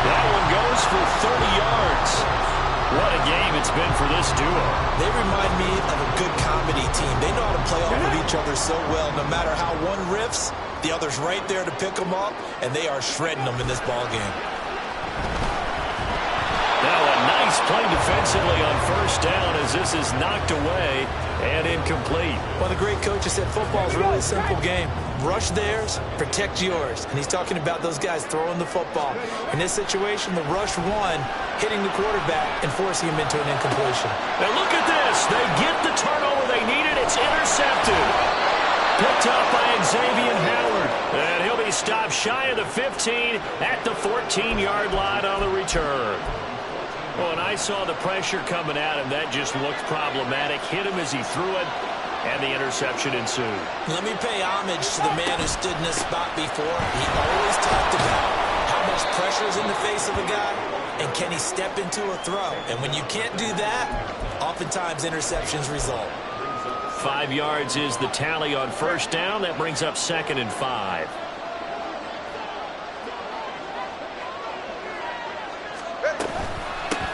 That one goes for 30 yards. What a game it's been for this duo. They remind me of a good comedy team. They know how to play off of each other so well. No matter how one riffs, the other's right there to pick them up, and they are shredding them in this ballgame. Now a nice play defensively on first down as this is knocked away and incomplete. Well, the great coach has said football is really a simple game. Rush theirs, protect yours. And he's talking about those guys throwing the football. In this situation, the rush one, hitting the quarterback and forcing him into an incompletion. Now look at this. They get the turnover they needed. It's intercepted. Picked up by Xavier Howard. And he'll be stopped shy of the 15 at the 14-yard line on the return. Well, and I saw the pressure coming at him. That just looked problematic. Hit him as he threw it, and the interception ensued. Let me pay homage to the man who stood in this spot before. He always talked about how much pressure is in the face of a guy, and can he step into a throw. And when you can't do that, oftentimes interceptions result. 5 yards is the tally on first down. That brings up 2nd and 5.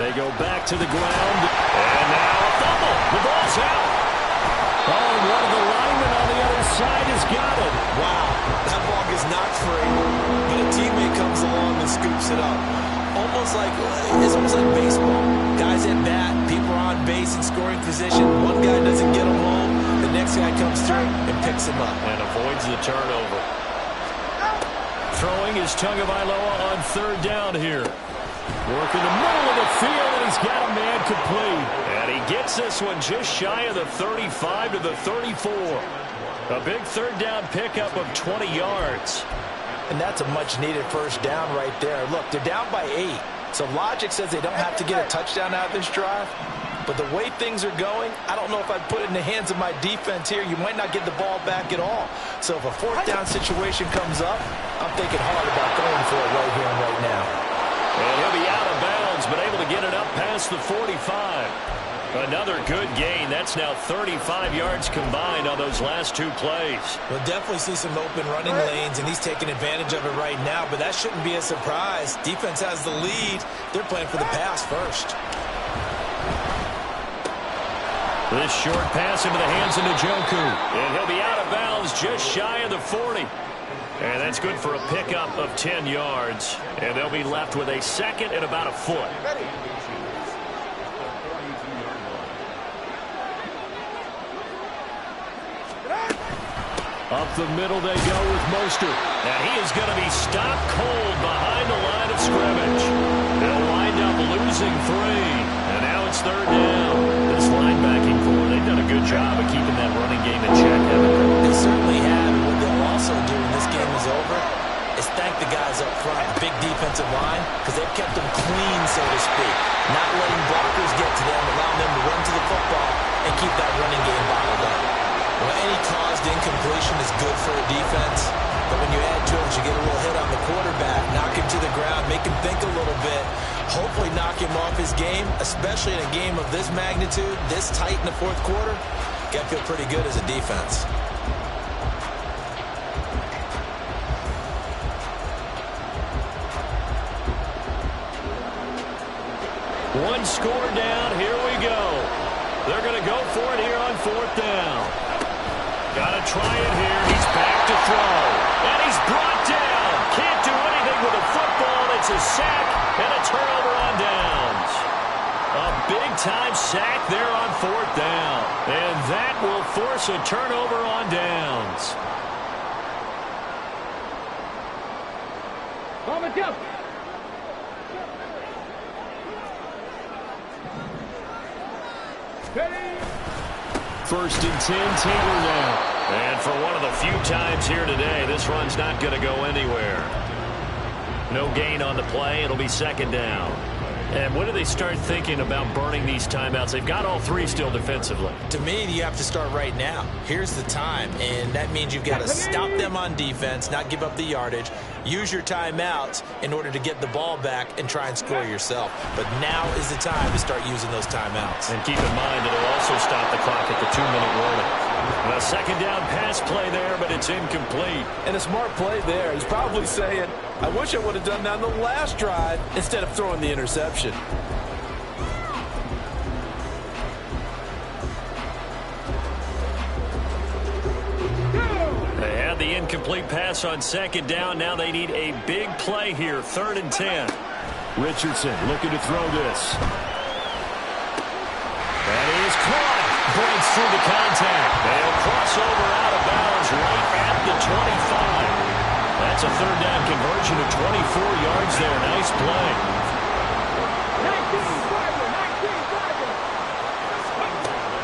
They go back to the ground. And now a fumble. The ball's out. Oh, and one of the linemen on the other side has got it. Wow, that ball gets knocked free, but a teammate comes along and scoops it up. It's almost like baseball. Guys at bat, people are on base in scoring position. One guy doesn't get him home. The next guy comes through and picks him up. And avoids the turnover. Throwing is Tagovailoa on third down here. Working the middle of the field, and he's got a man complete. And he gets this one just shy of the 35 to the 34. A big third down pickup of 20 yards. And that's a much-needed first down right there. Look, they're down by 8. So logic says they don't have to get a touchdown out of this drive. But the way things are going, I don't know if I'd put it in the hands of my defense here. You might not get the ball back at all. So if a fourth down situation comes up, I'm thinking hard about going for it right here and right now. And he'll be out of bounds, but able to get it up past the 45. Another good gain. That's now 35 yards combined on those last 2 plays. We'll definitely see some open running lanes, and he's taking advantage of it right now, but that shouldn't be a surprise. Defense has the lead. They're playing for the pass first. This short pass into the hands of Njoku. And he'll be out of bounds just shy of the 40. And that's good for a pickup of 10 yards. And they'll be left with a second and about a foot. Up the middle they go with Mostert. And he is going to be stopped cold behind the line of scrimmage. They'll wind up losing 3. And now it's third down. This linebacking core, they've done a good job of keeping that running game in check, haven't they? They certainly have. And what they'll also do when this game is over is thank the guys up front, the big defensive line, because they've kept them clean, so to speak. Not letting blockers get to them, allowing them to run to the football and keep that running game bottled up. Well, any caused incompletion is good for a defense, but when you add to it, you get a little hit on the quarterback, knock him to the ground, make him think a little bit, hopefully knock him off his game, especially in a game of this magnitude, this tight in the fourth quarter. Got to feel pretty good as a defense. One score down, here we go. They're going to go for it here on fourth down. Gotta try it here. He's back to throw. And he's brought down. Can't do anything with a football. It's a sack and a turnover on downs. A big-time sack there on 4th down. And that will force a turnover on downs. First and 10, Taylor now. And for one of the few times here today, this run's not going to go anywhere. No gain on the play. It'll be 2nd down. And when do they start thinking about burning these timeouts? They've got all 3 still defensively. To me, you have to start right now. Here's the time, and that means you've got to stop them on defense, not give up the yardage, use your timeouts in order to get the ball back and try and score yourself. But now is the time to start using those timeouts. And keep in mind, it'll also stop the clock at the 2-minute warning. A 2nd down pass play there, but it's incomplete. And a smart play there. He's probably saying, I wish I would have done that on the last drive instead of throwing the interception. They had the incomplete pass on 2nd down. Now they need a big play here. 3rd and 10. Richardson looking to throw this. That is caught. Breaks through the contact. They'll cross over out of bounds right at the 25. That's a 3rd down conversion of 24 yards there. Nice play. 19,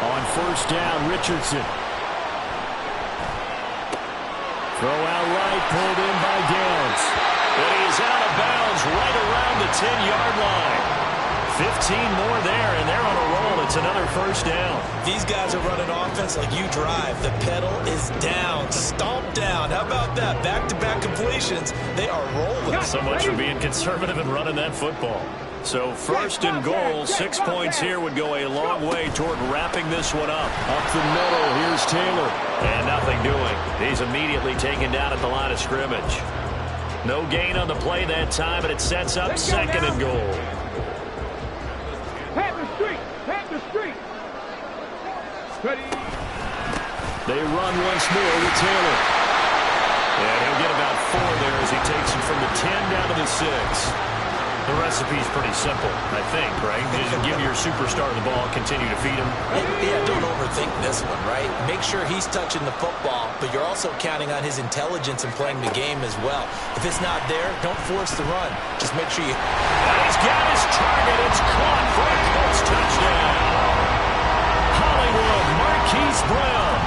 On 1st down, Richardson. Throw out right, pulled in by Downs. But he's out of bounds right around the 10-yard line. 15 more there, and they're on a roll. It's another 1st down. These guys are running offense like you drive. The pedal is down, stomped down. How about that? Back-to-back completions. They are rolling. So much for being conservative and running that football. So 1st and goal, 6 points here would go a long way toward wrapping this one up. Up the middle, here's Taylor. And nothing doing. He's immediately taken down at the line of scrimmage. No gain on the play that time, but it sets up 2nd and goal. They run once more with Taylor. And he'll get about 4 there as he takes it from the 10 down to the 6. The recipe's pretty simple, I think, right? Just give your superstar the ball, continue to feed him. Yeah, don't overthink this one, right? Make sure he's touching the football, but you're also counting on his intelligence and playing the game as well. If it's not there, don't force the run. Just make sure you... And he's got his target. It's caught for a Colts touchdown. Hollywood, Marquise Brown.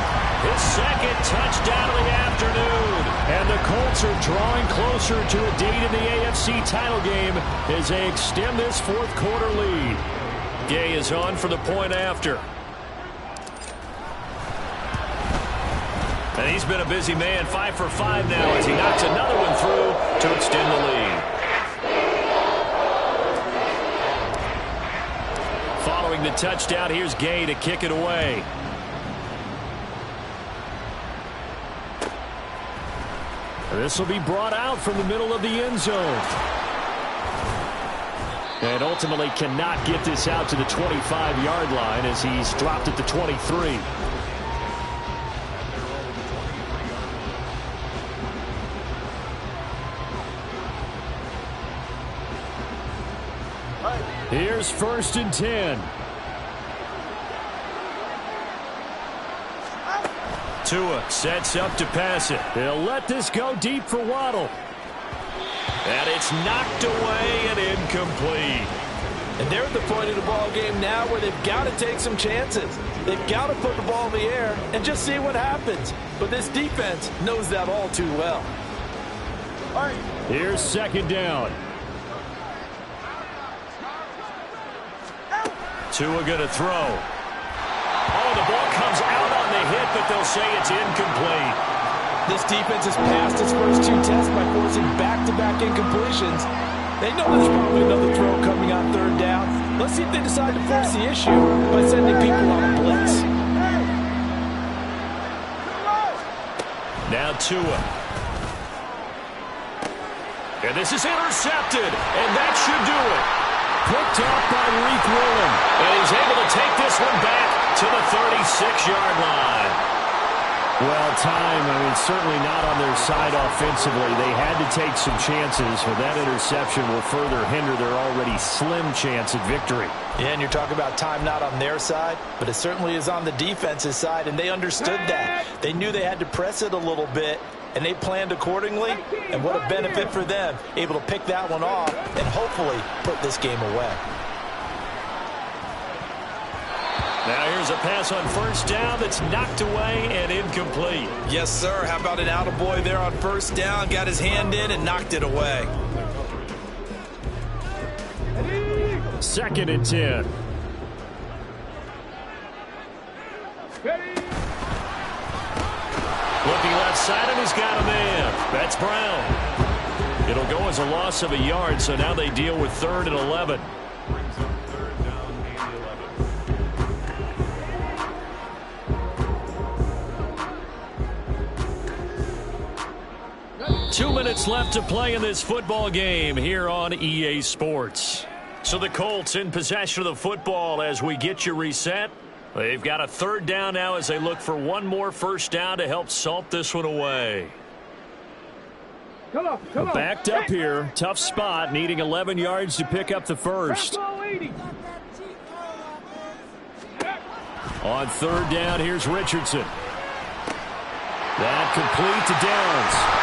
His 2nd touchdown of the afternoon. And the Colts are drawing closer to a date in the AFC title game as they extend this 4th quarter lead. Gay is on for the point after. And he's been a busy man, 5 for 5 now as he knocks another one through to extend the lead. Following the touchdown, here's Gay to kick it away. This will be brought out from the middle of the end zone. And ultimately cannot get this out to the 25-yard line as he's dropped at the 23. Here's 1st and 10. Tua sets up to pass it. They'll let this go deep for Waddle. And it's knocked away and incomplete. And they're at the point of the ball game now where they've got to take some chances. They've got to put the ball in the air and just see what happens. But this defense knows that all too well. All right. Here's 2nd down. Tua going to throw. Oh, the ball comes out on the hit, but they'll say it's incomplete. This defense has passed its first 2 tests by forcing back-to-back incompletions. They know there's probably another throw coming on 3rd down. Let's see if they decide to force the issue by sending people on a blitz. Now Tua. And this is intercepted, and that should do it. Picked up by Reek Willen. And he's able to take this one back to the 36-yard line. Well, time, certainly not on their side offensively. They had to take some chances, but that interception will further hinder their already slim chance at victory. Yeah, and you're talking about time not on their side, but it certainly is on the defense's side, and they understood that. They knew they had to press it a little bit, and they planned accordingly, and what a benefit for them, able to pick that one off and hopefully put this game away. Now here's a pass on first down that's knocked away and incomplete. Yes, sir. How about an attaboy there on first down? Got his hand in and knocked it away. 2nd and 10. Looking left side, and he's got a man. That's Brown. It'll go as a loss of a yard, so now they deal with 3rd and 11. 2 minutes left to play in this football game here on EA Sports. So the Colts in possession of the football as we get you reset. They've got a 3rd down now as they look for one more first down to help salt this one away. Come on. Backed up here. Tough spot, needing 11 yards to pick up the first. On 3rd down, here's Richardson. That complete to Downs.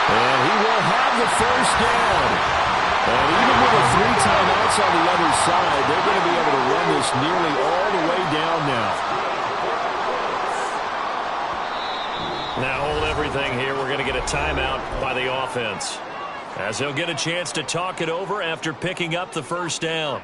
And he will have the first down. And even with the 3 timeouts on the other side, they're going to be able to run this nearly all the way down now. Now hold everything here. We're going to get a timeout by the offense, as they'll get a chance to talk it over after picking up the first down.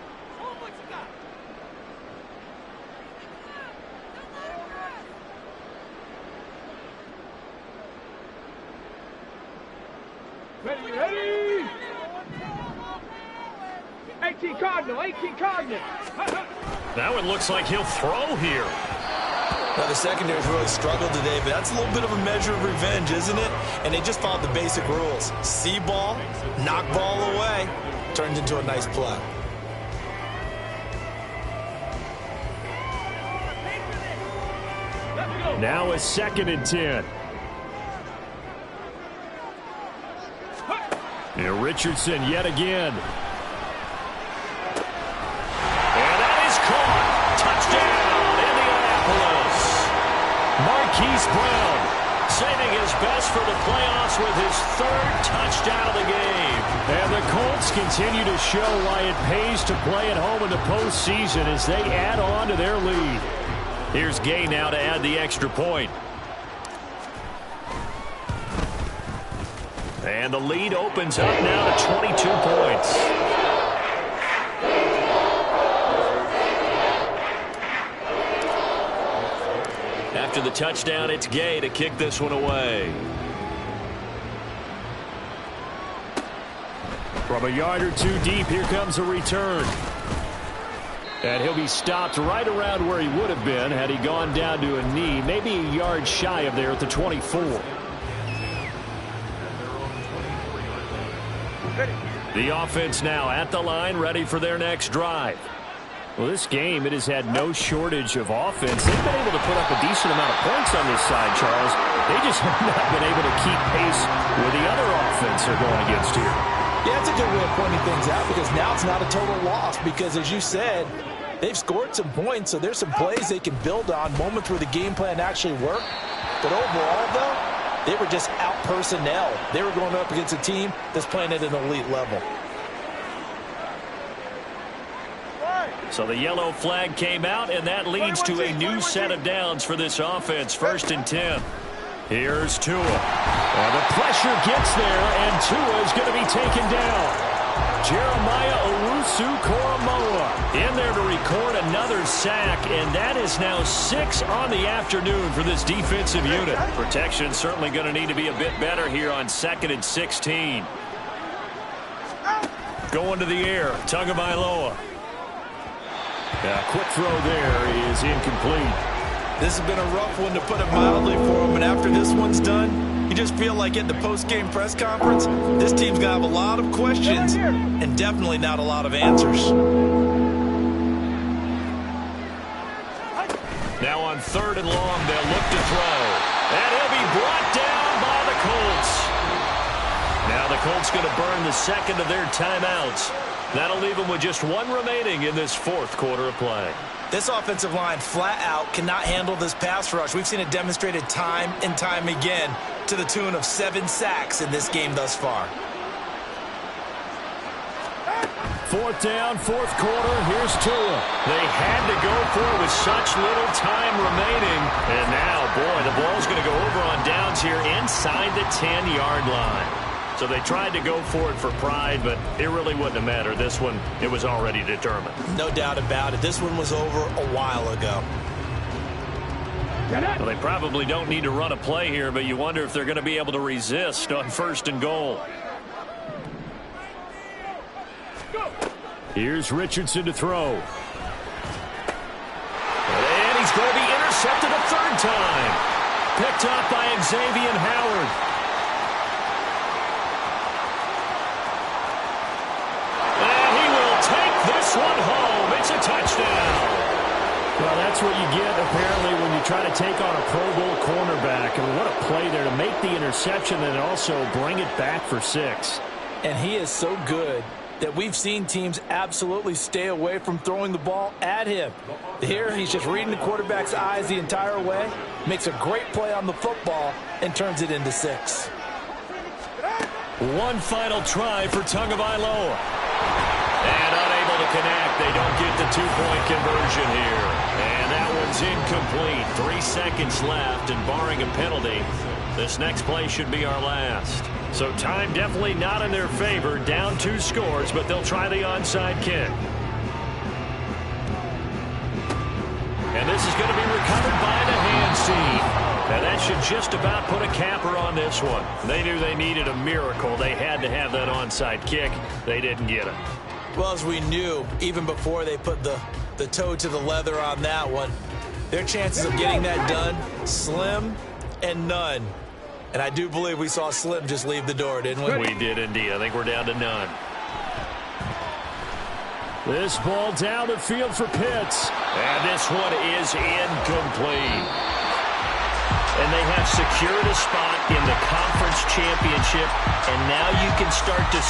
Ready. 18 Cardinal. That one looks like he'll throw here. Now, the secondary's really struggled today, but that's a little bit of a measure of revenge, isn't it? And they just followed the basic rules. See ball, knock ball away, turns into a nice play. Now a 2nd and 10. Here Richardson yet again. And that is caught. Touchdown, Indianapolis. Marquise Brown saving his best for the playoffs with his 3rd touchdown of the game. And the Colts continue to show why it pays to play at home in the postseason as they add on to their lead. Here's Gay now to add the extra point. And the lead opens up now to 22 points. After the touchdown, it's Gay to kick this one away. From a yard or 2 deep, here comes a return. And he'll be stopped right around where he would have been had he gone down to a knee, maybe a yard shy of there at the 24. The offense now at the line, ready for their next drive. Well, this game, it has had no shortage of offense. They've been able to put up a decent amount of points on this side, Charles. They just have not been able to keep pace with the other offense they're going against here. Yeah, it's a good way of pointing things out because now it's not a total loss because, as you said, they've scored some points, so there's some plays they can build on, moments where the game plan actually worked. But overall, though, they were just out personnel. They were going up against a team that's playing at an elite level. So the yellow flag came out, and that leads to a new set of downs for this offense. 1st and 10. Here's Tua. Well, the pressure gets there, and Tua is going to be taken down. Jeremiah Owusu-Koramoah in there to record another sack, and that is now 6 on the afternoon for this defensive unit. Protection certainly going to need to be a bit better here on 2nd and 16. Going to the air, Tagovailoa. Quick throw there is incomplete. This has been a rough one, to put it mildly, for him, and after this one's done, you just feel like at the post-game press conference, this team's going to have a lot of questions and definitely not a lot of answers. Now on 3rd and long, they'll look to throw. And he'll be brought down by the Colts. Now the Colts going to burn the second of their timeouts. That'll leave them with just one remaining in this 4th quarter of play. This offensive line flat out cannot handle this pass rush. We've seen it demonstrated time and time again to the tune of 7 sacks in this game thus far. 4th down, 4th quarter. Here's Tua. They had to go for it with such little time remaining. And now, boy, the ball's going to go over on downs here inside the 10-yard line. So they tried to go for it for pride, but it really wouldn't have mattered. This one, it was already determined. No doubt about it. This one was over a while ago. Well, they probably don't need to run a play here, but you wonder if they're going to be able to resist on 1st and goal. Here's Richardson to throw. And he's going to be intercepted a 3rd time. Picked up by Xavier Howard. And he will take this one home. It's a touchdown. Well, that's what you get, apparently, when you try to take on a Pro Bowl cornerback. I mean, what a play there to make the interception and also bring it back for 6. And he is so good that we've seen teams absolutely stay away from throwing the ball at him. Here, he's just reading the quarterback's eyes the entire way, makes a great play on the football, and turns it into 6. One final try for Tagovailoa. And unable to connect. They don't get the 2-point conversion here. And that one's incomplete. 3 seconds left, and barring a penalty, this next play should be our last. So time definitely not in their favor. Down 2 scores, but they'll try the onside kick. And this is going to be recovered by the hand team. And that should just about put a capper on this one. They knew they needed a miracle. They had to have that onside kick. They didn't get it. Well, as we knew, even before they put the toe to the leather on that one, their chances of getting that done, slim and none. And I do believe we saw Slim just leave the door, didn't we? We did indeed. I think we're down to none. This ball down the field for Pitts. And this one is incomplete. And they have secured a spot in the conference championship. And now you can start to